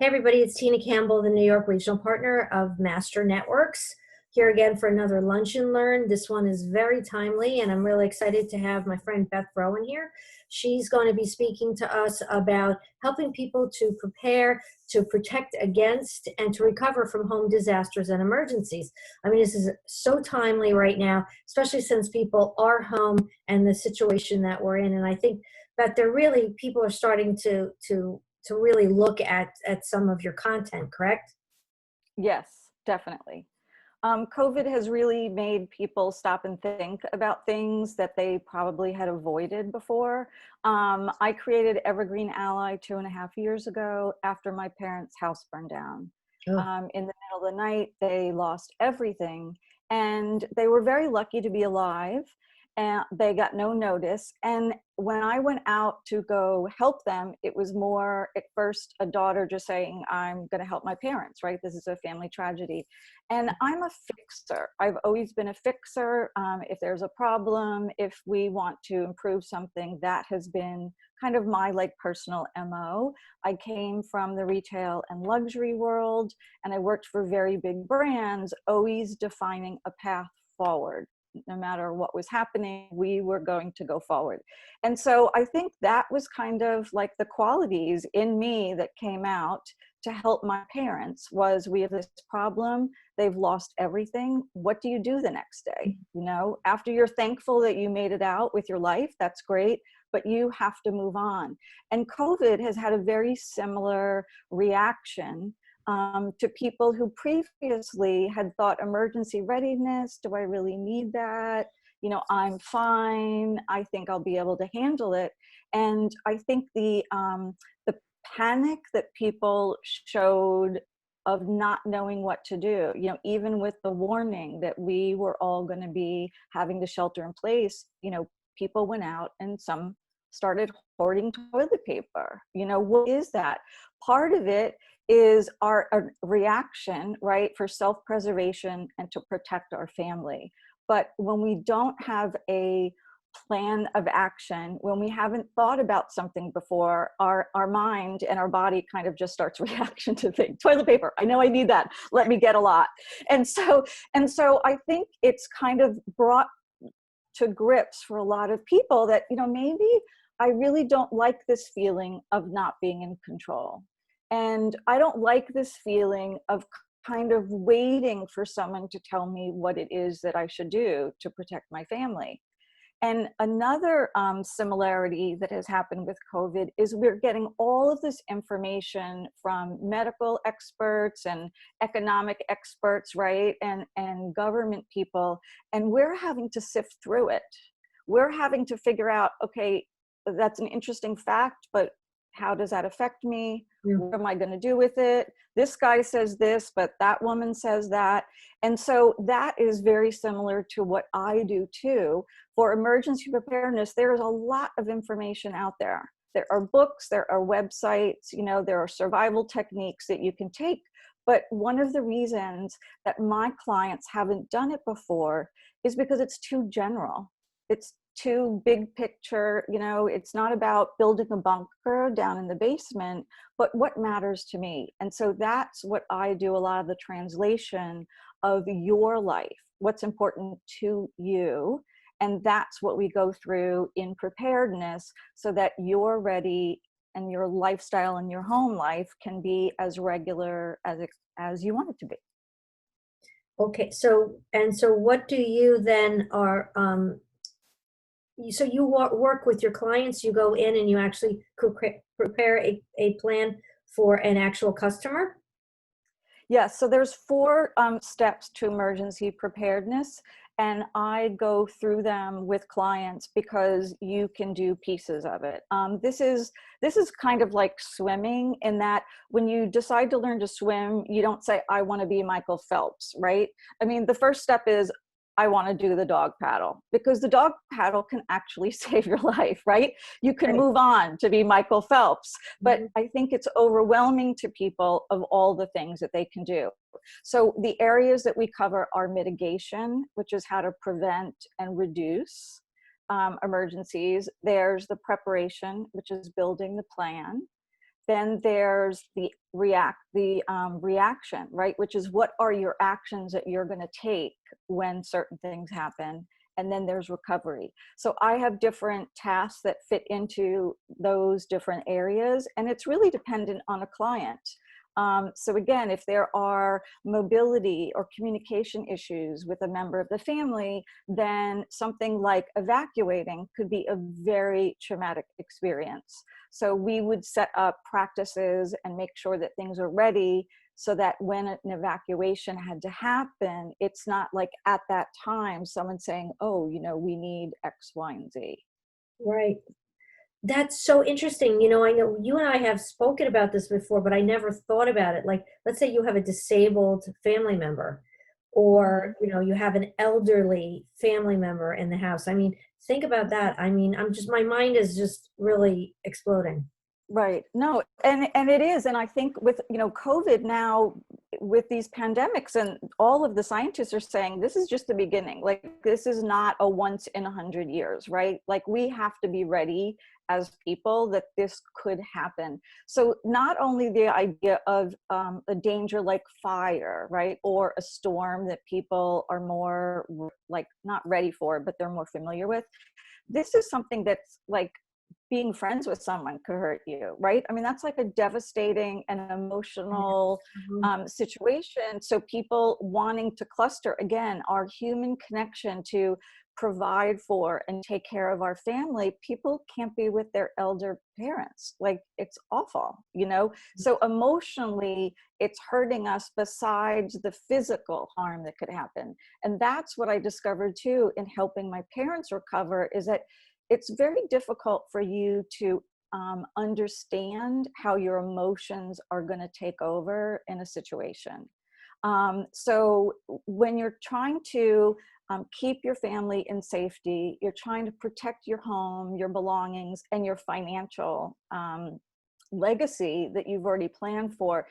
Hey everybody, it's Tina Campbell, the New York Regional Partner of Master Networks, here again for another Lunch and Learn. This one is very timely, and I'm really excited to have my friend Beth Rowan here. She's going to be speaking to us about helping people to prepare, to protect against, and to recover from home disasters and emergencies. I mean, this is so timely right now, especially since people are home and the situation that we're in. And I think that people are starting to really look at some of your content, correct? Yes, definitely. COVID has really made people stop and think about things that they probably had avoided before. I created Evergreen Ally 2.5 years ago after my parents' house burned down. Oh, In the middle of the night, they lost everything, and they were very lucky to be alive. And they got no notice. And when I went out to go help them, it was more at first a daughter just saying, I'm going to help my parents, right? This is a family tragedy. And I'm a fixer. I've always been a fixer. If there's a problem, if we want to improve something, that has been kind of my personal MO. I came from the retail and luxury world, and I worked for very big brands, always defining a path forward. No matter what was happening, we were going to go forward. And so I think that was kind of like the qualities in me that came out to help my parents. Was, we have this problem, they've lost everything. What do you do the next day? After you're thankful that you made it out with your life, that's great, but you have to move on. And COVID has had a very similar reaction to people who previously had thought emergency readiness, do I really need that? I'm fine. I think I'll be able to handle it. And I think the panic that people showed of not knowing what to do, even with the warning that we were all going to be having to shelter in place, people went out and some started hoarding toilet paper. What is that? Part of it is our reaction, right, for self-preservation and to protect our family. But when we don't have a plan of action, when we haven't thought about something before, our mind and our body kind of just starts reaction to things. Toilet paper, I know I need that. Let me get a lot. And so I think it's kind of brought to grips for a lot of people that, maybe I really don't like this feeling of not being in control. And I don't like this feeling of kind of waiting for someone to tell me what it is that I should do to protect my family. And another similarity that has happened with COVID is we're getting all of this information from medical experts and economic experts, right? And government people, and we're having to sift through it. We're having to figure out, okay, that's an interesting fact, but how does that affect me? yeah. What am I going to do with it? This guy says this, but that woman says that. And so that is very similar to what I do too. For emergency preparedness, there is a lot of information out there. There are books, there are websites, there are survival techniques that you can take. But one of the reasons that my clients haven't done it before is because it's too general. It's too big picture. It's not about building a bunker down in the basement, but what matters to me. And so that's what I do, a lot of the translation of your life, what's important to you. And that's what we go through in preparedness so that you're ready and your lifestyle and your home life can be as regular as you want it to be. Okay, so what do you then so you work with your clients, you go in and you actually prepare a plan for an actual customer? Yes, so there's 4 steps to emergency preparedness, and I go through them with clients because you can do pieces of it. This is kind of like swimming, in that when you decide to learn to swim, you don't say, I want to be Michael Phelps, right? I mean, the first step is, I want to do the dog paddle, because the dog paddle can actually save your life, right? You can Right. move on to be Michael Phelps, but Mhm. I think it's overwhelming to people of all the things that they can do. So the areas that we cover are mitigation, which is how to prevent and reduce emergencies. There's the preparation, which is building the plan. Then there's the reaction, right? Which is, what are your actions that you're going to take when certain things happen? And then there's recovery. So I have different tasks that fit into those different areas, and it's really dependent on a client. So again, if there are mobility or communication issues with a member of the family, then something like evacuating could be a very traumatic experience. So we would set up practices and make sure that things are ready, so that when an evacuation had to happen, it's not like at that time someone saying, oh, we need X, Y, and Z. Right. That's so interesting. I know you and I have spoken about this before, but I never thought about it. Like, let's say you have a disabled family member, or, Mhm. you have an elderly family member in the house. I mean, think about that. I mean, my mind is just really exploding. Right. No, and it is. And I think with, COVID now, with these pandemics, and all of the scientists are saying this is just the beginning. Like, this is not a once in 100 years, right? Like, we have to be ready as people that this could happen. So not only the idea of a danger like fire, right? Or a storm that people are more like not ready for, but they're more familiar with. This is something that's like, being friends with someone could hurt you, right? I mean, that's like a devastating and emotional Mhm. situation. So people wanting to cluster, again, our human connection to provide for and take care of our family, people can't be with their elder parents. Like, it's awful. So emotionally, it's hurting us besides the physical harm that could happen. And that's what I discovered too in helping my parents recover, is that it's very difficult for you to understand how your emotions are going to take over in a situation. So when you're trying to keep your family in safety, you're trying to protect your home, your belongings, and your financial legacy that you've already planned for,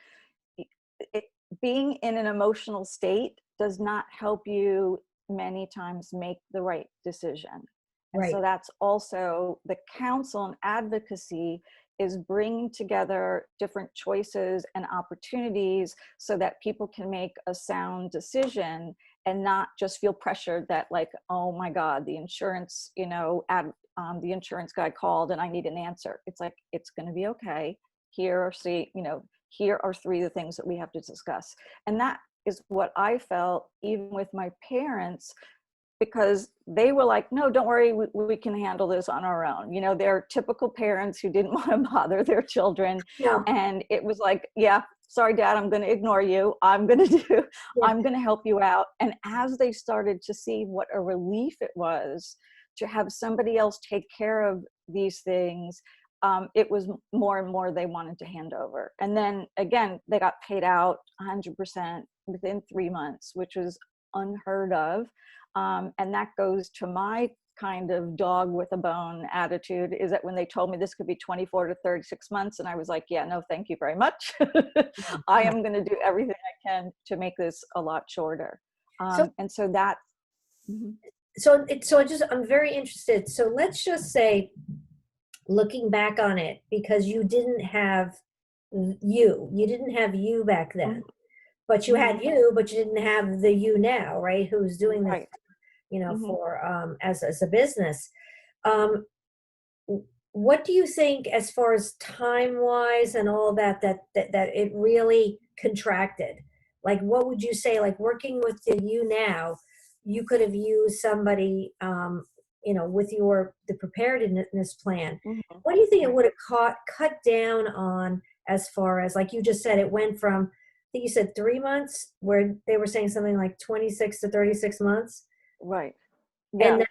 it, being in an emotional state does not help you many times make the right decision. And Right. so that's also the counsel and advocacy, is bringing together different choices and opportunities so that people can make a sound decision and not just feel pressured that, like, oh my God, the insurance, the insurance guy called and I need an answer. It's like, it's going to be okay. Here are three of the things that we have to discuss. And that is what I felt even with my parents, because they were like, no, don't worry, we can handle this on our own. They're typical parents who didn't want to bother their children. Yeah. And it was like, yeah, sorry, Dad, I'm going to ignore you. I'm going to help you out. And as they started to see what a relief it was to have somebody else take care of these things, it was more and more they wanted to hand over. And then again, they got paid out 100% within 3 months, which was unheard of. And that goes to my kind of dog with a bone attitude, is that when they told me this could be 24 to 36 months, and I was like, yeah, no, thank you very much. I Yeah. am going to do everything I can to make this a lot shorter. So, And so that, mhm, I'm very interested. So let's just say, looking back on it, because you didn't have you back then, mhm, but you mhm, had you, but you didn't have the you now, right? Who's doing this, right. Mhm, for as a business. Um, what do you think, as far as time wise and all that it really contracted? Like, what would you say, like, working with the you now, you could have used somebody, with the preparedness plan. mhm, What do you think it right. would have cut down on, as far as, like you just said, it went from, I think you said 3 months, where they were saying something like 26 to 36 months. Right. And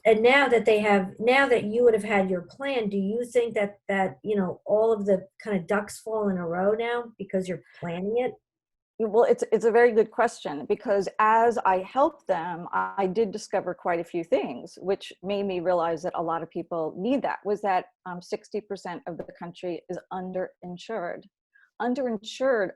Yeah. now that you would have had your plan, do you think that all of the kind of ducks fall in a row now because you're planning it? Well, it's a very good question, because as I helped them, I did discover quite a few things, which made me realize that a lot of people need that. Was that 60% of the country is underinsured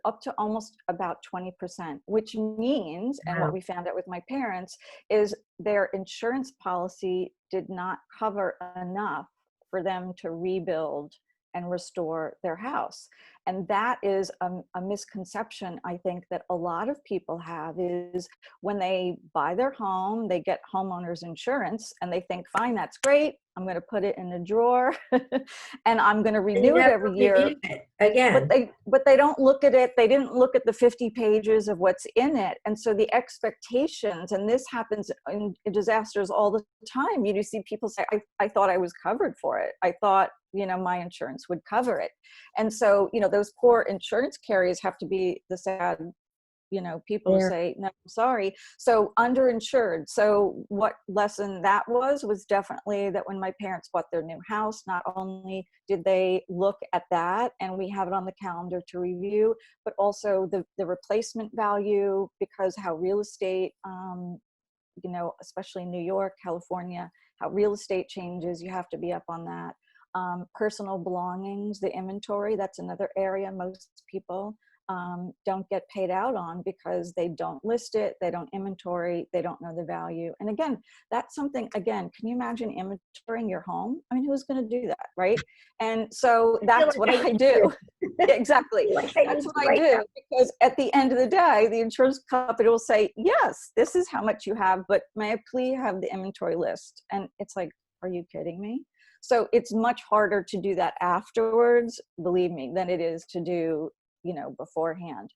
up to almost about 20%, which means, and what Wow. we found out with my parents, is their insurance policy did not cover enough for them to rebuild and restore their house. And that is a misconception, I think, that a lot of people have, is when they buy their home, they get homeowners insurance and they think, fine, that's great, I'm going to put it in a drawer and I'm going to And you renew it never every year. review it again. But they don't look at it. They didn't look at the 50 pages of what's in it. And so the expectations, and this happens in disasters all the time. You see people say, I thought I was covered for it. I thought, my insurance would cover it. And so, those poor insurance carriers have to be the sad, people There. say, no, I'm sorry. So underinsured. So what lesson that was definitely that when my parents bought their new house, not only did they look at that, and we have it on the calendar to review, but also the replacement value, because how real estate, especially New York, California, how real estate changes, you have to be up on that. Personal belongings, the inventory, that's another area most people don't get paid out on, because they don't list it, they don't inventory, they don't know the value. And again, that's something, can you imagine inventorying your home? I mean, who's going to do that, right? And so that's what I do. Exactly. That's what I do, because at the end of the day, the insurance company will say, yes, this is how much you have, but may I please have the inventory list? And it's like, are you kidding me? So it's much harder to do that afterwards, believe me, than it is to do beforehand.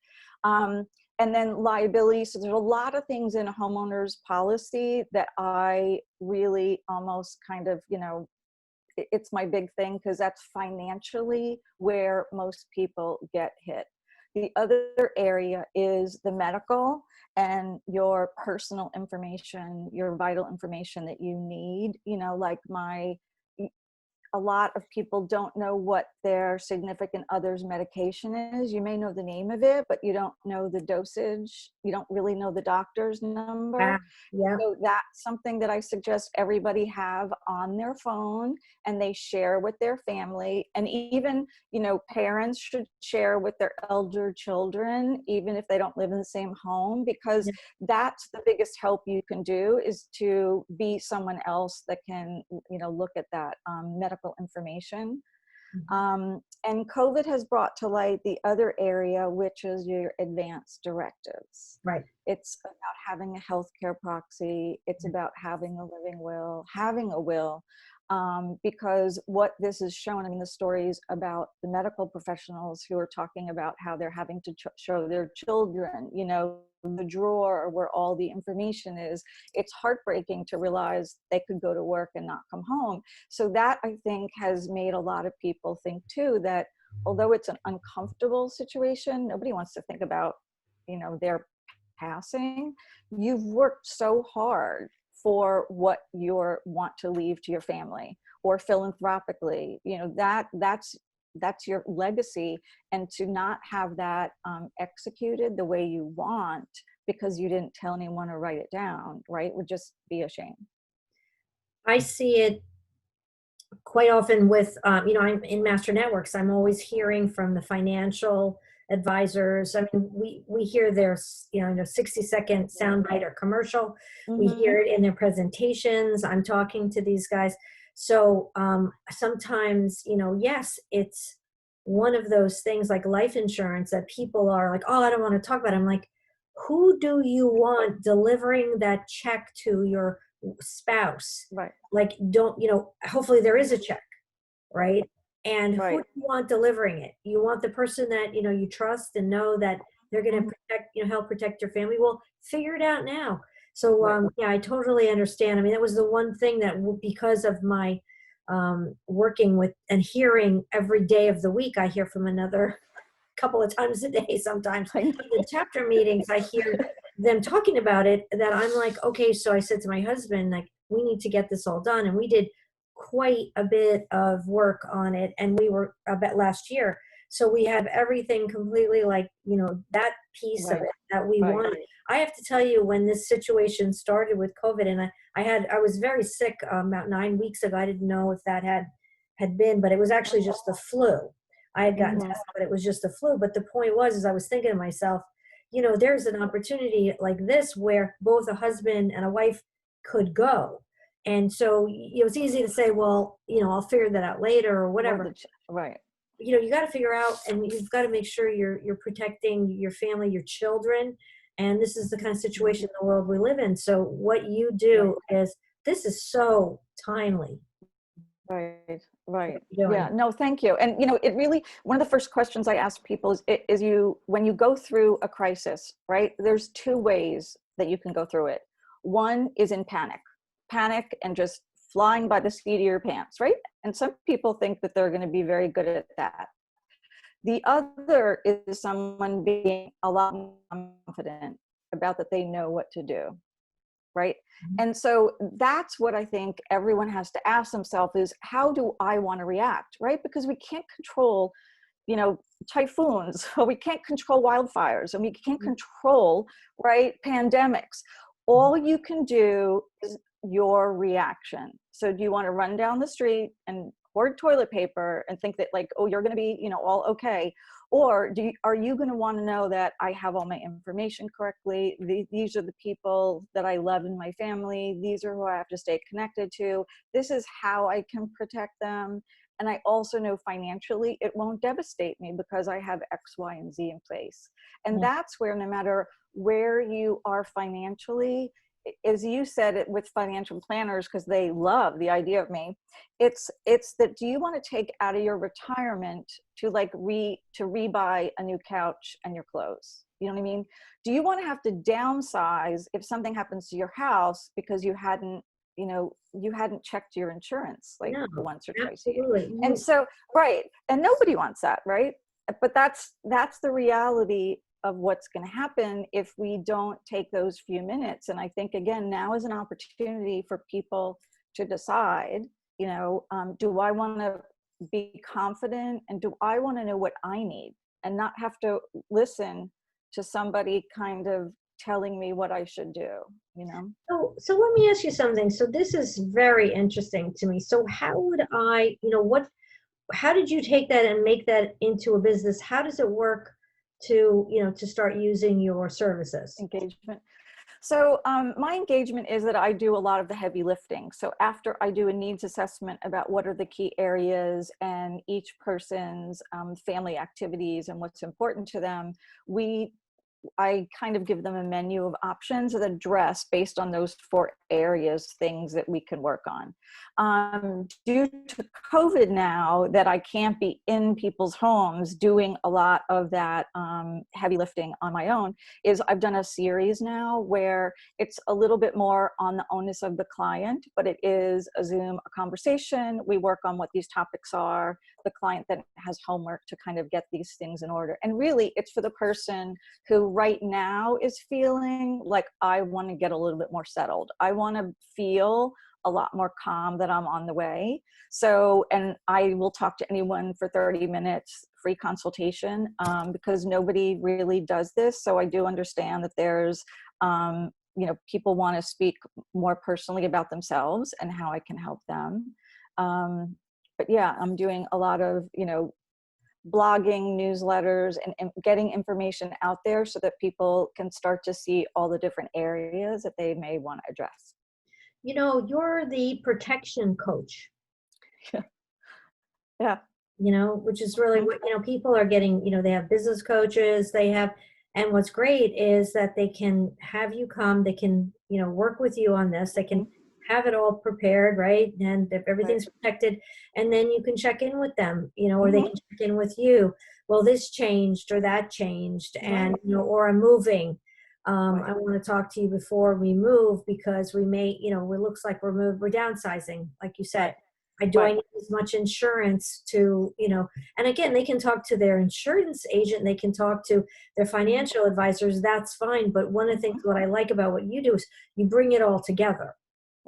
And then liability. So there's a lot of things in a homeowner's policy that I really almost kind of, it's my big thing, because that's financially where most people get hit. The other area is the medical and your personal information, your vital information that you need, like a lot of people don't know what their significant other's medication is. You may know the name of it, but you don't know the dosage. You don't really know the doctor's number. Yeah. So that's something that I suggest everybody have on their phone, and they share with their family. And even, parents should share with their elder children, even if they don't live in the same home, because that's the biggest help you can do, is to be someone else that can, look at that medical information. And COVID has brought to light the other area, which is your advance directives. Right. It's about having a healthcare proxy. It's about having a living will, having a will, because what this is shown, the stories about the medical professionals who are talking about how they're having to show their children, the drawer where all the information is. It's heartbreaking to realize they could go to work and not come home. So that, I think, has made a lot of people think too, that although it's an uncomfortable situation, nobody wants to think about, their passing. You've worked so hard for what you want to leave to your family, or philanthropically, that's your legacy. And to not have that executed the way you want, because you didn't tell anyone or write it down, right, would just be a shame. I see it quite often with, I'm in Master Networks. I'm always hearing from the financial advisors. I mean, we hear their, 60-second soundbite or commercial. We hear it in their presentations. I'm talking to these guys. So sometimes, yes, it's one of those things like life insurance that people are like, oh, I don't want to talk about it. I'm like, who do you want delivering that check to your spouse? Right. Like, don't, hopefully there is a check, right? And who do you want delivering it? You want the person that, you trust and know that they're going to protect, help protect your family. Well, figure it out now. So, yeah, I totally understand. I mean, that was the one thing that because of my working with and hearing every day of the week, I hear from another couple of times a day sometimes. The chapter meetings, I hear them talking about it, that I'm like, okay, so I said to my husband, like, we need to get this all done. And we did quite a bit of work on it, and we were about last year. So we have everything completely, like, that piece of it that we wanted. I have to tell you, when this situation started with COVID, and I was very sick about 9 weeks ago. I didn't know if that had been, but it was actually just the flu. I had gotten tested, but it was just the flu. But the point was, is I was thinking to myself, there's an opportunity like this where both a husband and a wife could go. And so it's easy to say, well, I'll figure that out later or whatever. Right. you got to figure out, and you've got to make sure you're protecting your family, your children. And this is the kind of situation in the world we live in. So what you Right. do is, this is so timely, Right, what right. you're Yeah, doing. no, thank you. And it really, one of the first questions I ask people is when you go through a crisis, right? There's two ways that you can go through it. One is in panic and just flying by the seat of your pants, right? And some people think that they're going to be very good at that. The other is someone being a lot more confident about that they know what to do, right? And so that's what I think everyone has to ask themselves is, how do I want to react, right? Because we can't control, typhoons, or we can't control wildfires, and we can't control, right, pandemics. All you can do is your reaction. So do you want to run down the street and hoard toilet paper and think that, like, oh, you're going to be, all okay? Or are you going to want to know that I have all my information correctly? These are the people that I love in my family. These are who I have to stay connected to. This is how I can protect them. And I also know financially it won't devastate me because I have X, Y, and Z in place. And Yeah. that's where, no matter where you are financially, as you said it with financial planners, because they love the idea of me, it's that, do you want to take out of your retirement to rebuy a new couch and your clothes? You know what I mean? Do you want to have to downsize if something happens to your house because you hadn't checked your insurance like No, once or twice a year? absolutely. And so, right, and nobody wants that, right? But that's the reality of what's going to happen if we don't take those few minutes. And I think, again, now is an opportunity for people to decide, do I want to be confident, and do I want to know what I need and not have to listen to somebody kind of telling me what I should do. So let me ask you something. So this is very interesting to me. So how would how did you take that and make that into a business? How does it work to start using your services? Engagement. So my engagement is that I do a lot of the heavy lifting. So after I do a needs assessment about what are the key areas and each person's family activities and what's important to them, I kind of give them a menu of options that address, based on those 4 areas, things that we can work on. Due to COVID now, that I can't be in people's homes doing a lot of that heavy lifting on my own, is I've done a series now where it's a little bit more on the onus of the client, but it is a Zoom, a conversation. We work on what these topics are. The client then has homework to kind of get these things in order. And really, it's for the person who right now is feeling like, I want to get a little bit more settled. I want to feel a lot more calm that I'm on the way. So, and I will talk to anyone for 30 minutes, free consultation, because nobody really does this. So I do understand that there's, people want to speak more personally about themselves and how I can help them. But yeah, I'm doing a lot of, blogging, newsletters, and getting information out there so that people can start to see all the different areas that they may want to address. You're the protection coach, Yeah. which is really what, people are getting, they have business coaches, and what's great is that they can have you come, they can, work with you on this, they can have it all prepared, right? And if everything's protected, and then you can check in with them, or they can check in with you. Well, this changed or that changed, and, or I'm moving. I want to talk to you before we move because we may, it looks like we're downsizing, like you said. Do I need as much insurance to, and again, they can talk to their insurance agent, they can talk to their financial advisors, that's fine. But one of the things, what I like about what you do is you bring it all together.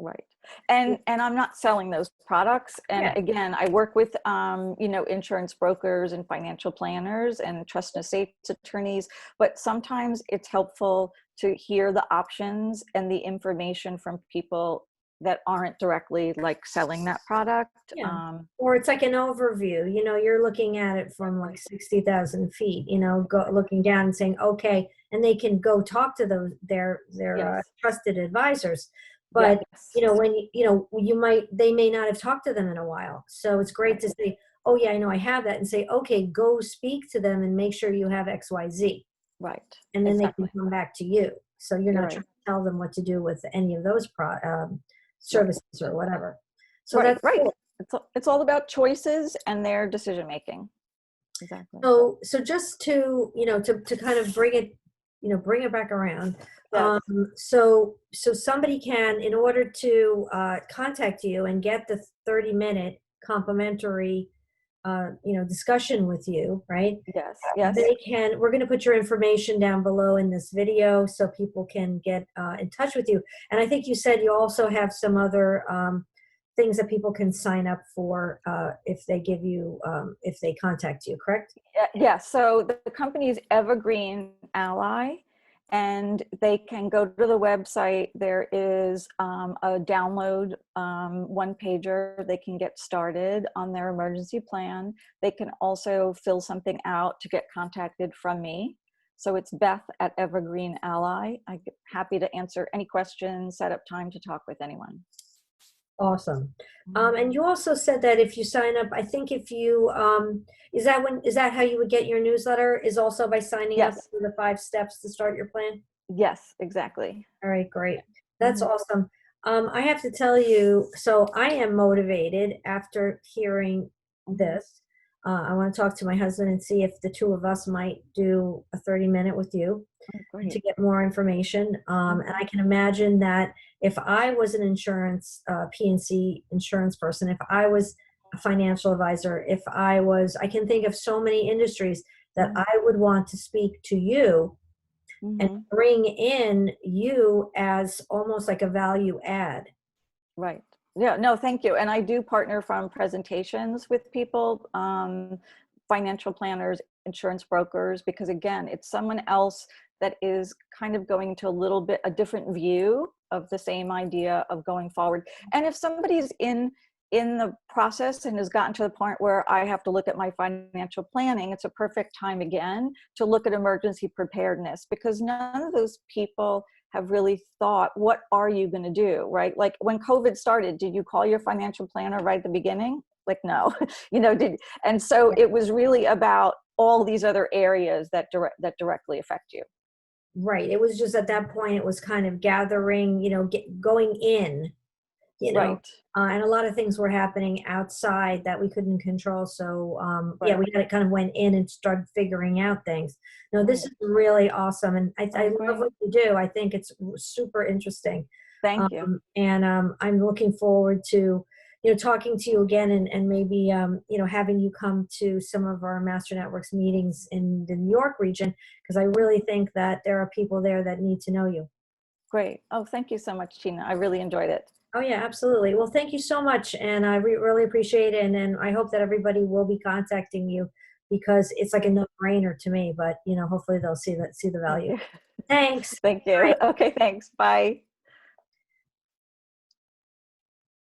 Right. And I'm not selling those products. And again, I work with, insurance brokers and financial planners and trust and estates attorneys, but sometimes it's helpful to hear the options and the information from people that aren't directly like selling that product. Or it's like an overview, you're looking at it from like 60,000 feet, looking down and saying, okay, and they can go talk to their trusted advisors. But, when they may not have talked to them in a while. So it's great to say, oh yeah, I know I have that, and say, okay, go speak to them and make sure you have XYZ. Right. And then they can Exactly. come back to you. So you're You're not right. trying to tell them what to do with any of those Right. services or whatever. So Right. that's Right. cool. It's all about choices and their decision making. Exactly. So just to, to kind of bring it, bring it back around. Yes. So somebody can, in order to contact you and get the 30-minute complimentary, discussion with you, right? Yes. Yes. They can, we're going to put your information down below in this video so people can get in touch with you. And I think you said you also have some other things that people can sign up for if they give you, if they contact you, correct? Yeah. So the company is Evergreen Ally, and they can go to the website. There is a download one pager. They can get started on their emergency plan. They can also fill something out to get contacted from me. So it's Beth at Evergreen Ally. I'm happy to answer any questions, set up time to talk with anyone. Awesome. And you also said that if you sign up, I think if you, is that how you would get your newsletter, is also by signing up Yes. for the 5 steps to start your plan? Yes, exactly. All right, great. That's Mhm. awesome. I have to tell you, so I am motivated after hearing Mhm. this. I want to talk to my husband and see if the two of us might do a 30-minute with you Oh, and to great. get more information. And Mhm. I can imagine that if I was an insurance, PNC insurance person, if I was a financial advisor, if I can think of so many industries that Mhm. I would want to speak to you and Mhm. bring in you as almost like a value add. Right. Yeah, no, thank you. And I do partner from presentations with people, financial planners, insurance brokers, because again, it's someone else that is kind of going to a little bit a different view of the same idea of going forward. And if somebody's in the process and has gotten to the point where I have to look at my financial planning, it's a perfect time again to look at emergency preparedness, because none of those people have really thought, what are you going to do, right? Like when COVID started, did you call your financial planner right at the beginning? Like, no, and so it was really about all these other areas that directly affect you. Right. It was just at that point, it was kind of gathering, going in, you know, Right, and a lot of things were happening outside that we couldn't control. So, yeah, right, we kind of went in and started figuring out things. No, this right. is really awesome. And I Oh, love great. what you do. I think it's super interesting. Thank you. And I'm looking forward to, talking to you again and maybe, having you come to some of our Master Networks meetings in the New York region, because I really think that there are people there that need to know you. Great. Oh, thank you so much, Tina. I really enjoyed it. Oh yeah, absolutely. Well, thank you so much, and I really appreciate it. And I hope that everybody will be contacting you because it's like a Great. no-brainer to me. But hopefully they'll see the Thank value. you. Thanks. Thank Bye. you. Okay, thanks. Bye.